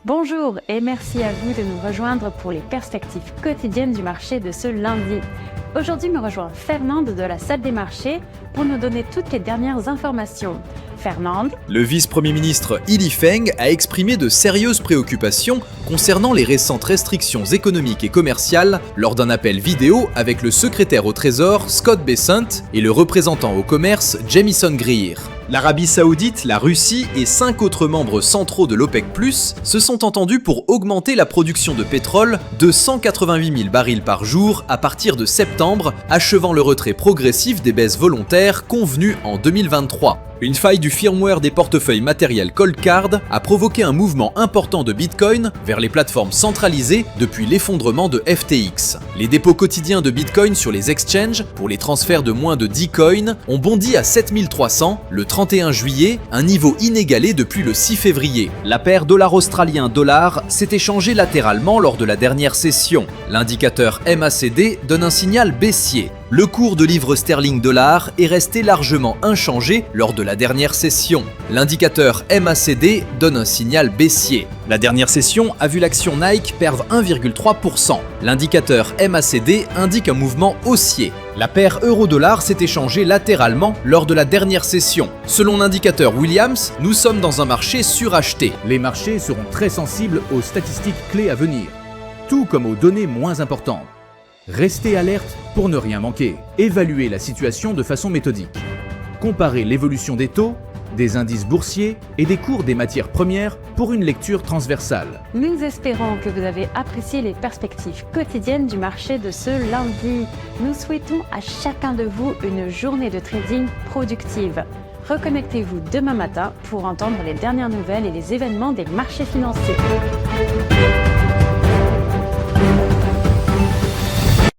Bonjour et merci à vous de nous rejoindre pour les perspectives quotidiennes du marché de ce lundi. Aujourd'hui me rejoint Fernande de la salle des marchés pour nous donner toutes les dernières informations. Fernande. Le vice-premier ministre Li Feng a exprimé de sérieuses préoccupations concernant les récentes restrictions économiques et commerciales lors d'un appel vidéo avec le secrétaire au Trésor Scott Bessent et le représentant au commerce Jamieson Greer. L'Arabie Saoudite, la Russie et 5 autres membres centraux de l'OPEC+, se sont entendus pour augmenter la production de pétrole de 188 000 barils par jour à partir de septembre, achevant le retrait progressif des baisses volontaires convenues en 2023. Une faille du firmware des portefeuilles matériels Coldcard a provoqué un mouvement important de Bitcoin vers les plateformes centralisées depuis l'effondrement de FTX. Les dépôts quotidiens de Bitcoin sur les exchanges pour les transferts de moins de 10 coins ont bondi à 7300 le 31 juillet, un niveau inégalé depuis le 6 février. La paire dollar australien-dollar s'est échangée latéralement lors de la dernière session. L'indicateur MACD donne un signal baissier. Le cours de livre sterling dollar est resté largement inchangé lors de la dernière session. L'indicateur MACD donne un signal baissier. La dernière session a vu l'action Nike perdre 1,3%. L'indicateur MACD indique un mouvement haussier. La paire euro-dollar s'est échangée latéralement lors de la dernière session. Selon l'indicateur Williams, nous sommes dans un marché suracheté. Les marchés seront très sensibles aux statistiques clés à venir, tout comme aux données moins importantes. Restez alerte pour ne rien manquer. Évaluez la situation de façon méthodique. Comparez l'évolution des taux, des indices boursiers et des cours des matières premières pour une lecture transversale. Nous espérons que vous avez apprécié les perspectives quotidiennes du marché de ce lundi. Nous souhaitons à chacun de vous une journée de trading productive. Reconnectez-vous demain matin pour entendre les dernières nouvelles et les événements des marchés financiers.